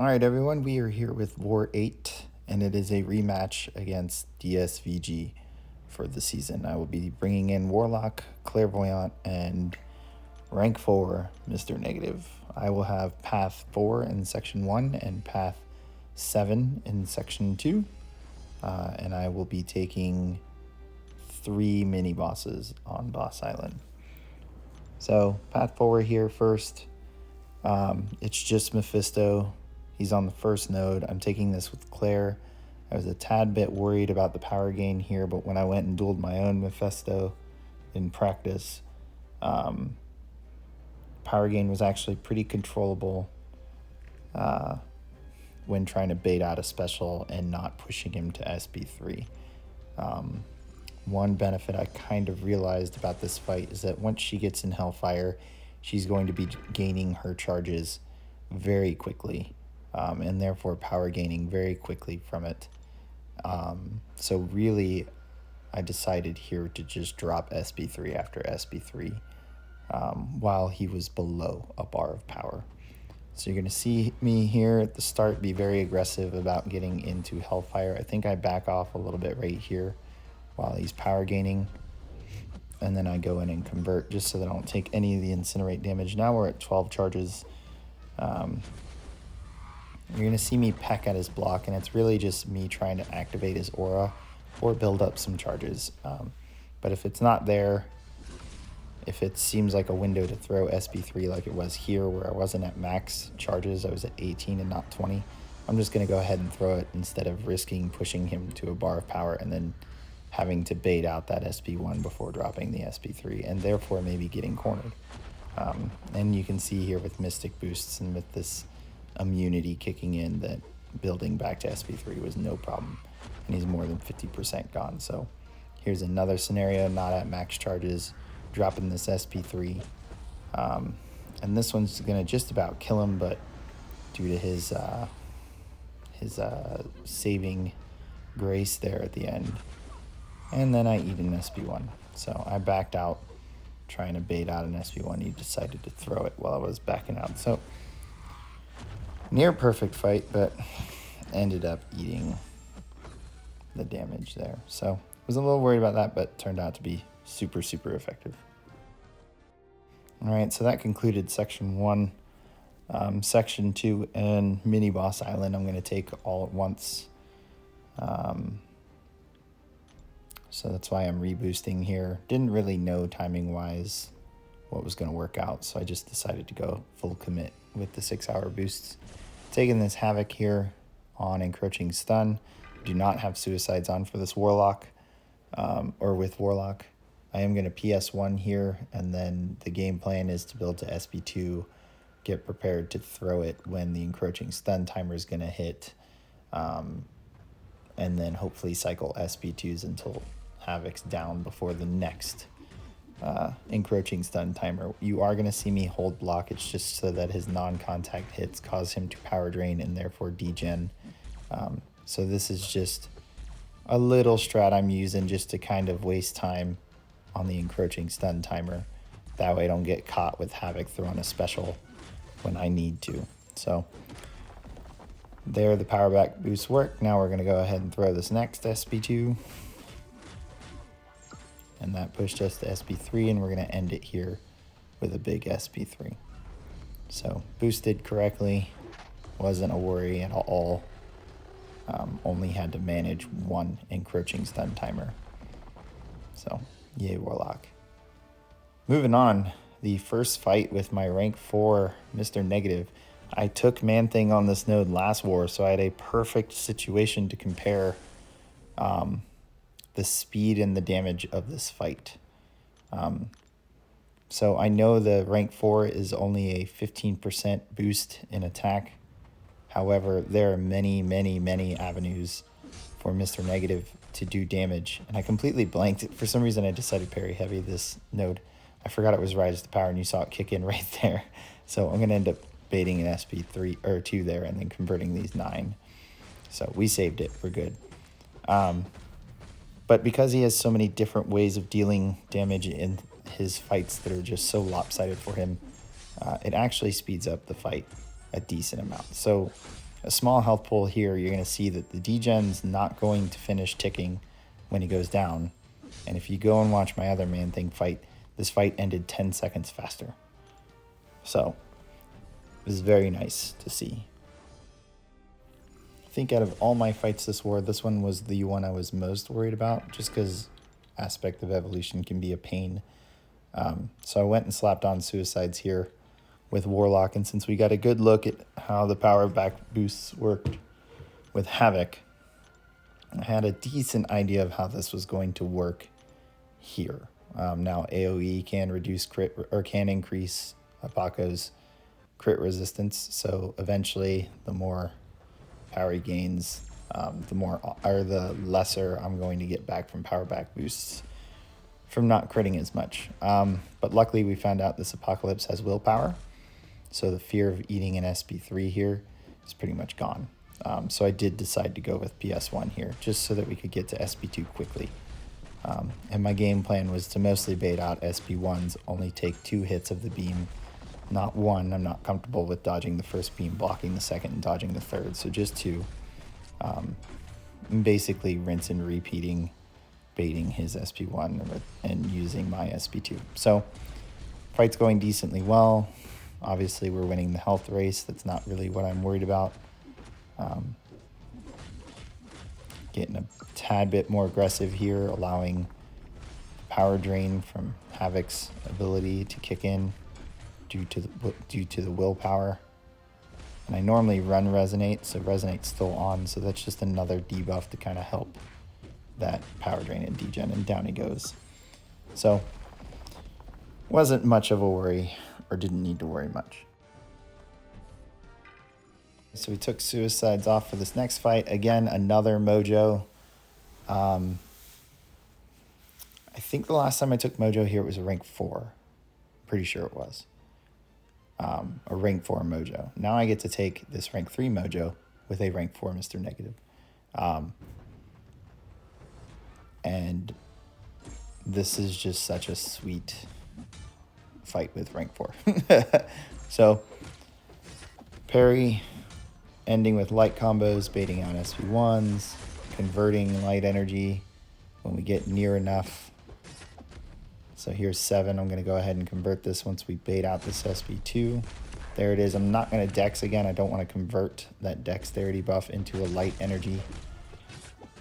Alright everyone, we are here with War 8, and it is a rematch against DSVG for the season. I will be bringing in Warlock, Clairvoyant, and rank 4, Mr. Negative. I will have Path 4 in Section 1 and Path 7 in Section 2, and I will be taking 3 mini-bosses on Boss Island. So, Path 4 here first. It's just Mephisto. He's on the first node. I'm taking this with Claire. I was a tad bit worried about the power gain here, but when I went and dueled my own Mephisto in practice, power gain was actually pretty controllable when trying to bait out a special and not pushing him to SB3. One benefit I kind of realized about this fight is that once she gets in Hellfire, she's going to be gaining her charges very quickly. And therefore power gaining very quickly from it. So really, I decided here to just drop SB3 after SB3 while he was below a bar of power. So you're going to see me here at the start be very aggressive about getting into Hellfire. I think I back off a little bit right here while he's power gaining. And then I go in and convert just so that I don't take any of the incinerate damage. Now we're at 12 charges. You're going to see me peck at his block, and it's really just me trying to activate his aura or build up some charges. But if it's not there, if it seems like a window to throw SB3 like it was here where I wasn't at max charges, I was at 18 and not 20, I'm just going to go ahead and throw it instead of risking pushing him to a bar of power and then having to bait out that SB1 before dropping the SB3, and therefore maybe getting cornered. And you can see here with Mystic boosts and with this immunity kicking in that building back to SB3 was no problem, and he's more than 50% gone. So here's another scenario, not at max charges, dropping this SB3, and this one's gonna just about kill him, but due to his saving grace there at the end, and then I eat an SB1. So I backed out trying to bait out an SB1. He decided to throw it while I was backing out. So near perfect fight, but ended up eating the damage there. So was a little worried about that, but turned out to be super, super effective. All right, so that concluded Section 1. Section 2 and Mini Boss Island I'm going to take all at once. So that's why I'm reboosting here. Didn't really know timing-wise what was going to work out, so I just decided to go full commit with the 6-hour boosts. Taking this Havok here on Encroaching Stun. Do not have Suicides on for this Warlock, or with Warlock. I am going to PS1 here, and then the game plan is to build to SB2, get prepared to throw it when the Encroaching Stun timer is going to hit, and then hopefully cycle SB2s until Havok's down before the next Encroaching Stun timer. You are going to see me hold block. It's just so that his non-contact hits cause him to power drain and therefore degen. So this is just a little strat I'm using just to kind of waste time on the Encroaching Stun timer. That way I don't get caught with Havok throwing a special when I need to. So there the power back boosts work. Now we're going to go ahead and throw this next SB2. And that pushed us to SB3, and we're going to end it here with a big SB3. So boosted correctly, wasn't a worry at all. Only had to manage one Encroaching Stun timer. So yay Warlock. Moving on, the first fight with my rank 4 Mr. Negative. I took Manthing on this node last war, so I had a perfect situation to compare the speed and the damage of this fight. So I know the rank 4 is only a 15% boost in attack. However, there are many, many, many avenues for Mr. Negative to do damage, and I completely blanked. For some reason, I decided parry heavy this node. I forgot it was Rise to Power, and you saw it kick in right there. So I'm going to end up baiting an SB3 or 2 there and then converting these 9. So we saved it. We're good. But because he has so many different ways of dealing damage in his fights that are just so lopsided for him, it actually speeds up the fight a decent amount. So a small health pool here, you're going to see that the degen's not going to finish ticking when he goes down. And if you go and watch my other Manthing fight, this fight ended 10 seconds faster. So it was very nice to see. I think out of all my fights this war, this one was the one I was most worried about, just because aspect of evolution can be a pain. So I went and slapped on suicides here with Warlock, and since we got a good look at how the power back boosts worked with Havok, I had a decent idea of how this was going to work here. Now AoE can reduce crit, or can increase Paco's crit resistance, so eventually the more power he gains, the lesser I'm going to get back from power back boosts from not critting as much. But luckily we found out this Apocalypse has willpower, so the fear of eating an SP3 here is pretty much gone. So I did decide to go with PS1 here, just so that we could get to SP2 quickly. And my game plan was to mostly bait out SP1s, only take 2 hits of the beam, not 1. I'm not comfortable with dodging the first beam, blocking the second, and dodging the third, so just 2. Basically rinse and repeating, baiting his SP1 and using my SP2. So fight's going decently well. Obviously we're winning the health race. That's not really what I'm worried about. Getting a tad bit more aggressive here, allowing power drain from Havok's ability to kick in due to the willpower. And I normally run Resonate, so Resonate's still on, so that's just another debuff to kind of help that power drain and degen, and down he goes. So wasn't much of a worry, or didn't need to worry much. So we took suicides off for this next fight. Again, another Mojo. I think the last time I took Mojo here, it was a rank 4. Pretty sure it was. A rank 4 Mojo. Now I get to take this rank 3 Mojo with a rank 4 Mr. Negative. And this is just such a sweet fight with rank 4. So, parry, ending with light combos, baiting out SP1s, converting light energy when we get near enough. So here's 7. I'm going to go ahead and convert this once we bait out this SP2. There it is. I'm not going to dex again. I don't want to convert that dexterity buff into a light energy.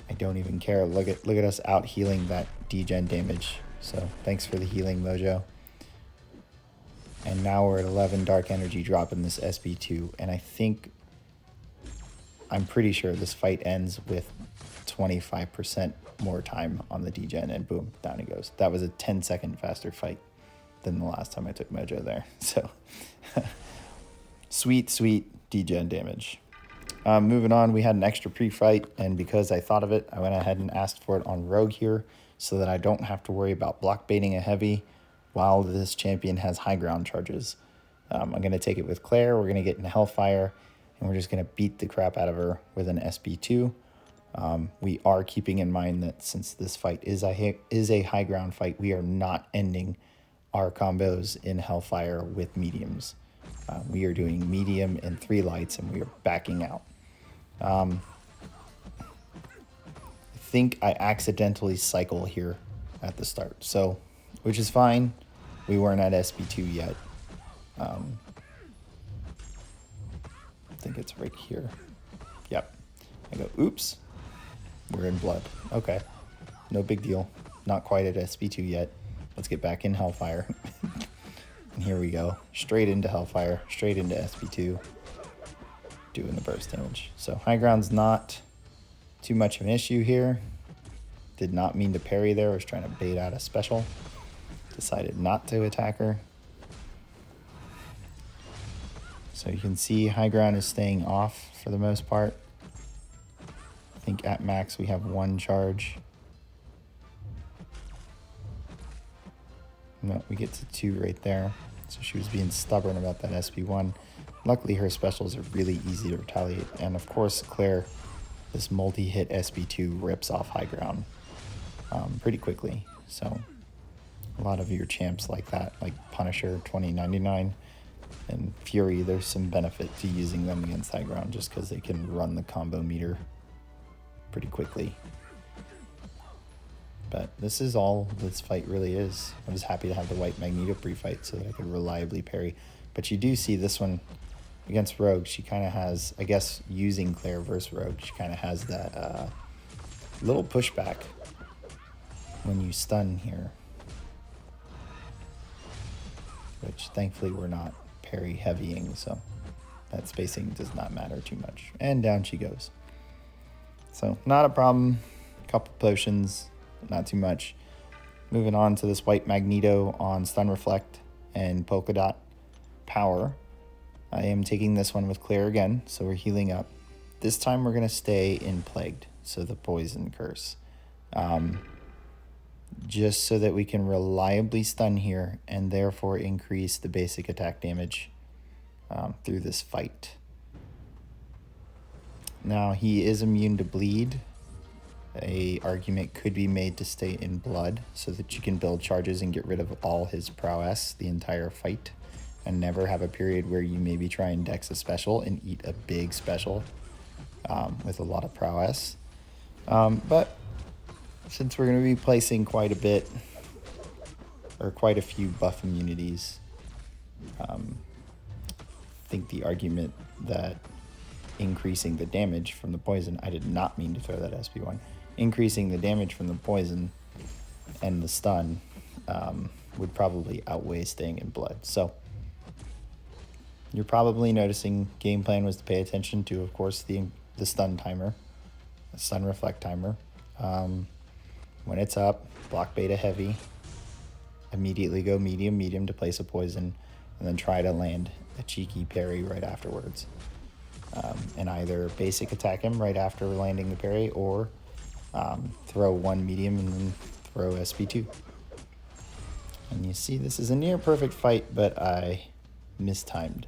I don't even care. Look at us out healing that degen damage. So thanks for the healing, Mojo. And now we're at 11 dark energy drop in this SP2. And I'm pretty sure this fight ends with 25% more time on the degen, and boom, down he goes. That was a 10-second faster fight than the last time I took Mojo there. So sweet degen damage. Moving on, we had an extra pre-fight, and because I thought of it, I went ahead and asked for it on Rogue here so that I don't have to worry about block baiting a heavy while this champion has high ground charges. I'm going to take it with Claire. We're going to get into Hellfire, and we're just going to beat the crap out of her with an SP2. We are keeping in mind that since this fight is a high ground fight, we are not ending our combos in Hellfire with mediums. We are doing medium and 3 lights, and we are backing out. I think I accidentally cycle here at the start, so which is fine. We weren't at SP2 yet. I think it's right here. Yep. I go, oops. We're in blood. Okay. No big deal. Not quite at SP2 yet. Let's get back in Hellfire. And here we go. Straight into Hellfire. Straight into SP2. Doing the burst damage. So high ground's not too much of an issue here. Did not mean to parry there. I was trying to bait out a special. Decided not to attack her. So you can see high ground is staying off for the most part. I think at max we have 1 charge. No, we get to 2 right there. So she was being stubborn about that SP1. Luckily her specials are really easy to retaliate. And of course Claire, this multi-hit SP2 rips off high ground pretty quickly. So a lot of your champs like that, like Punisher 2099, And Fury, there's some benefit to using them against high ground just because they can run the combo meter pretty quickly. But this is all this fight really is. I was happy to have the white Magneto pre-fight so that I could reliably parry. But you do see this one against Rogue, she kind of has, I guess, using Claire versus Rogue, she kind of has that little pushback when you stun here. Which thankfully we're not parry heavying, so that spacing does not matter too much. And down she goes. So not a problem. Couple potions, not too much. Moving on to this white Magneto on Stun Reflect and Polka Dot Power. I am taking this one with Claire again, so we're healing up. This time we're going to stay in Plagued, so the Poison Curse. Just so that we can reliably stun here and therefore increase the basic attack damage through this fight. Now, he is immune to bleed. An argument could be made to stay in blood so that you can build charges and get rid of all his prowess the entire fight and never have a period where you maybe try and dex a special and eat a big special with a lot of prowess. But since we're going to be placing quite a bit or quite a few buff immunities, I think the argument that increasing the damage from the poison, I did not mean to throw that SP1, increasing the damage from the poison and the stun would probably outweigh staying in blood. So you're probably noticing game plan was to pay attention to, of course, the stun timer, the stun reflect timer. When it's up, block beta heavy, immediately go medium, medium to place a poison, and then try to land a cheeky parry right afterwards. And either basic attack him right after landing the parry, or throw one medium and then throw SP2. And you see this is a near perfect fight, but I mistimed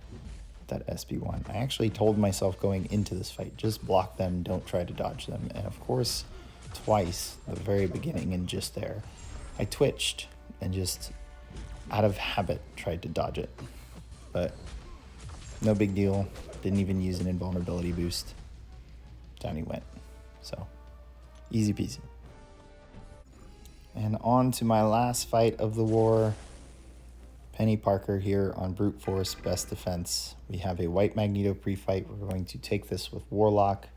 that SP1. I actually told myself going into this fight, just block them, don't try to dodge them. And of course, twice, the very beginning and just there, I twitched and just out of habit tried to dodge it. But no big deal. Didn't even use an invulnerability boost. Down he went. So, easy peasy. And on to my last fight of the war. Peni Parker here on Brute Force Best Defense. We have a white Magneto pre-fight. We're going to take this with Warlock.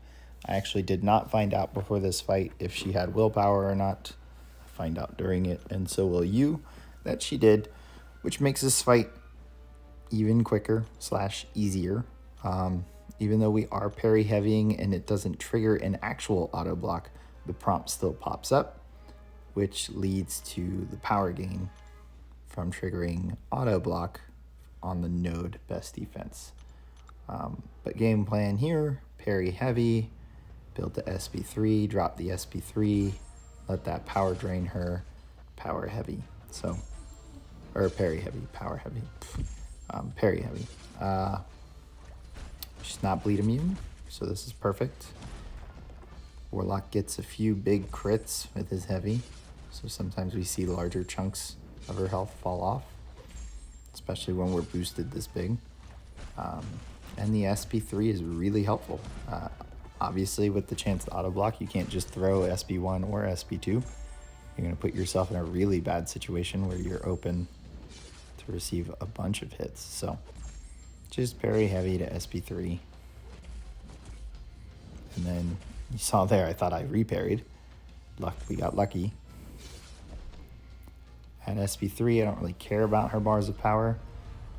I actually did not find out before this fight if she had willpower or not. I'll find out during it, and so will you, that she did, which makes this fight even quicker / easier. Even though we are parry heavying and it doesn't trigger an actual auto block, the prompt still pops up, which leads to the power gain from triggering auto block on the node Best Defense. But game plan here, parry heavy, build the SP3, drop the SP3, let that power drain her, power heavy. So, or parry heavy, power heavy, parry heavy. She's not bleed immune, so this is perfect. Warlock gets a few big crits with his heavy, so sometimes we see larger chunks of her health fall off, especially when we're boosted this big. And the SP3 is really helpful. Obviously, with the chance to auto block, you can't just throw SP1 or SP2. You're going to put yourself in a really bad situation where you're open to receive a bunch of hits. So just parry heavy to SP3. And then you saw there, I thought I reparried. We got lucky. At SP3, I don't really care about her bars of power.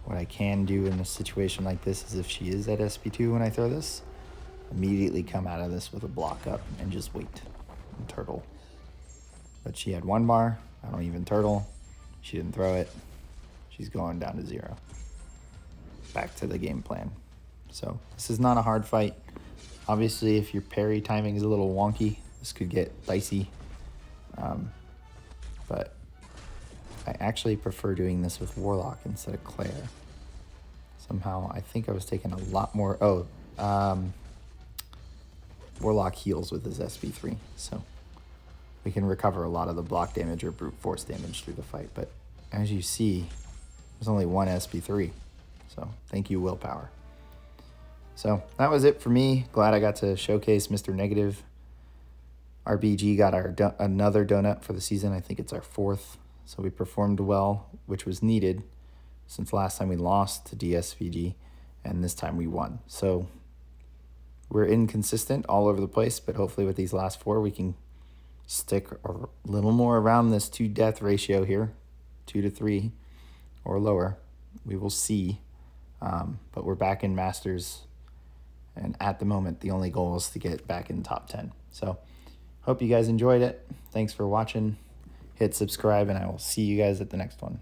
What I can do in a situation like this is if she is at SP2 when I throw this, immediately come out of this with a block up and just wait and turtle. But she had one bar, I don't even turtle. She didn't throw it. She's going down to 0. Back to the game plan. So this is not a hard fight. Obviously, if your parry timing is a little wonky, this could get dicey. But I actually prefer doing this with Warlock instead of Claire. Somehow, I think I was taking a lot more... Warlock heals with his SP3, so we can recover a lot of the block damage or brute force damage through the fight. But as you see, there's only one SP3. So thank you, Willpower. So that was it for me. Glad I got to showcase Mr. Negative. RBG got another donut for the season. I think it's our 4th. So we performed well, which was needed since last time we lost to DSVG, and this time we won. So we're inconsistent all over the place, but hopefully with these last 4, we can stick a little more around this 2-death ratio here, 2 to 3 or lower. We will see. But we're back in Masters, and at the moment, the only goal is to get back in top 10. So hope you guys enjoyed it. Thanks for watching. Hit subscribe, and I will see you guys at the next one.